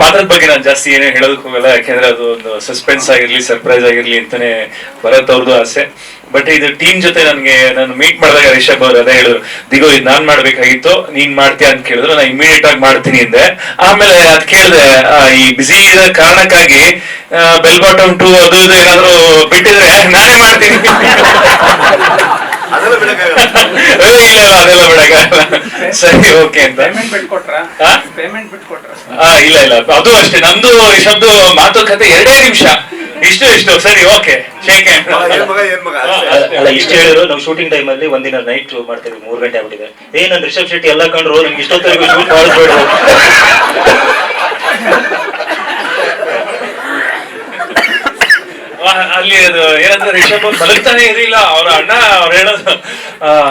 ಪಾತ್ರದ ಬಗ್ಗೆ ನಾನು ಜಾಸ್ತಿ ಏನೇ ಹೇಳೋದಕ್ಕೆ ಹೋಗಲ್ಲ, ಯಾಕೆಂದ್ರೆ ಅದು ಒಂದು ಸಸ್ಪೆನ್ಸ್ ಆಗಿರ್ಲಿ, ಸರ್ಪ್ರೈಸ್ ಆಗಿರ್ಲಿ ಅಂತಾನೆ ಭರತ್ ಅವ್ರದ್ದು ಆಸೆ. ಬಟ್ ಇದು ಟೀಮ್ ಜೊತೆ ನಾನು ಮೀಟ್ ಮಾಡಿದಾಗ ರಿಷಬ್ ಅವ್ರು ಅದೇ ಹೇಳಿದ್ರು, ದಿಗೋ ಇದು ನಾನ್ ಮಾಡ್ಬೇಕಾಗಿತ್ತು, ನೀನ್ ಮಾಡ್ತೀಯ ಅಂತ ಕೇಳಿದ್ರು. ನಾನು ಇಮಿಡಿಯೇಟ್ ಆಗಿ ಮಾಡ್ತೀನಿ ಅಂದೆ. ಆಮೇಲೆ ಅದ್ ಕೇಳಿದೆ, ಈ ಬಿಸಿ ಕಾರಣಕ್ಕಾಗಿ ಬೆಲ್ ಬಾಟಮ್ 2 ಅದು ಇದು ಏನಾದ್ರು ಬಿಟ್ಟಿದ್ರೆ ನಾನೇ ಮಾಡ್ತೀನಿ. ಇಲ್ಲ ಅದೆಲ್ಲ ಬಿಡಕ್ಕಾಗಲ್ಲ. ಸರಿ ಓಕೆ ಅಂತ ಇಲ್ಲ ಅದು ಅಷ್ಟೇ. ನಮ್ದು ರಿಷಬ್ದು ಮಾತುಕತೆ 2 ನಿಮಿಷ, ಇಷ್ಟು ಸರಿ ಓಕೆ ಶೇಕ್ ಅಲ್ಲ ಇಷ್ಟು ಹೇಳಿದ್ರು. ನಾವು ಶೂಟಿಂಗ್ ಟೈಮ್ ಅಲ್ಲಿ ಒಂದಿನ ನೈಟ್ ಮಾಡ್ತೀವಿ, 3 ಗಂಟೆ ಆಗ್ಬಿಟ್ಟಿದೆ. ನನ್ ರಿಷಬ್ ಶೆಟ್ಟಿ ಎಲ್ಲ ಕಂಡ್ರು ನಮ್ಗೆ ಇಷ್ಟೊತ್ತವರೆಗೂ ಶೂಟ್ ಮಾಡಿಸ್ಬೇಡ. ಅಲ್ಲಿ ಅದು ಏನಂದ್ರೆ ರಿಷಬ್ ಅವ್ರು ಮಲಗ್ತಾನೆ ಇರ್ಲಿಲ್ಲ. ಅವ್ರ ಅವ್ರು ಹೇಳೋದು,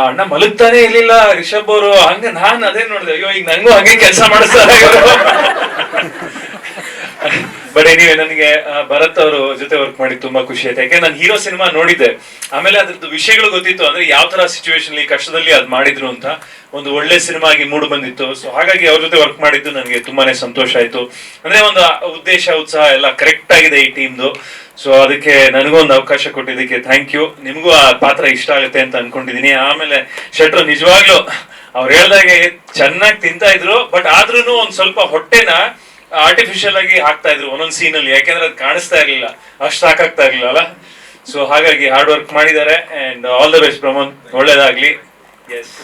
ಅಣ್ಣ ಮಲಗ್ತಾನೆ ಇರ್ಲಿಲ್ಲ ರಿಷಬ್ ಅವರು. ಹಂಗ ನಾನ್ ಅದೇ ನೋಡಿದೆ, ಅಯ್ಯೋ ಈಗ ನಂಗೂ ಹಂಗೆ ಕೆಲಸ ಮಾಡಿಸ್ತಾರೆ. ಬಟ್ ಎನಿವೆ ನನಗೆ ಭರತ್ ಅವರು ಜೊತೆ ವರ್ಕ್ ಮಾಡಿ ತುಂಬಾ ಖುಷಿ ಆಯ್ತು. ಯಾಕೆ ನಾನು ಹೀರೋ ಸಿನಿಮಾ ನೋಡಿದ್ದೆ, ಆಮೇಲೆ ಅದ್ರದ್ದು ವಿಷಯಗಳು ಗೊತ್ತಿತ್ತು, ಅಂದ್ರೆ ಯಾವ ತರ ಸಿಚುವೇಶನ್ ಕಷ್ಟದಲ್ಲಿ ಅದ್ ಮಾಡಿದ್ರು ಅಂತ ಒಂದು ಒಳ್ಳೆ ಸಿನಿಮಾ ಆಗಿ ಮೂಡ್ ಬಂದಿತ್ತು. ಸೊ ಹಾಗಾಗಿ ಅವ್ರ ಜೊತೆ ವರ್ಕ್ ಮಾಡಿದ್ದು ನನಗೆ ತುಂಬಾನೇ ಸಂತೋಷ ಆಯ್ತು. ಅಂದ್ರೆ ಒಂದು ಉದ್ದೇಶ ಉತ್ಸಾಹ ಎಲ್ಲ ಕರೆಕ್ಟ್ ಆಗಿದೆ ಈ ಟೀಮ್ದು. ಸೊ ಅದಕ್ಕೆ ನನಗೂ ಒಂದು ಅವಕಾಶ ಕೊಟ್ಟಿದ್ದಕ್ಕೆ ಥ್ಯಾಂಕ್ ಯು. ನಿಮ್ಗೂ ಆ ಪಾತ್ರ ಇಷ್ಟ ಆಗುತ್ತೆ ಅಂತ ಅನ್ಕೊಂಡಿದೀನಿ. ಆಮೇಲೆ ಶೆಟ್ರು ನಿಜವಾಗ್ಲೂ ಅವ್ರು ಹೇಳ್ದಾಗೆ ಚೆನ್ನಾಗಿ ತಿಂತಾ ಇದ್ರು, ಬಟ್ ಆದ್ರೂನು ಒಂದ್ ಸ್ವಲ್ಪ ಹೊಟ್ಟೆನ ಆರ್ಟಿಫಿಷಿಯಲ್ ಆಗಿ ಹಾಕ್ತಾ ಇದ್ರು ಒಂದೊಂದ್ ಸೀನ್ ಅಲ್ಲಿ, ಯಾಕೆಂದ್ರೆ ಅದು ಕಾಣಿಸ್ತಾ ಇರ್ಲಿಲ್ಲ, ಅಷ್ಟು ಸಾಕಾಗ್ತಾ ಇರ್ಲಿಲ್ಲ ಅಲ್ಲ. ಸೊ ಹಾಗಾಗಿ ಹಾರ್ಡ್ ವರ್ಕ್ ಮಾಡಿದ್ದಾರೆ. ಅಂಡ್ ಆಲ್ ದ ಬೆಸ್ಟ್ ಬ್ರಹ್ಮನ್, ಒಳ್ಳೇದಾಗ್ಲಿ. ಎಸ್.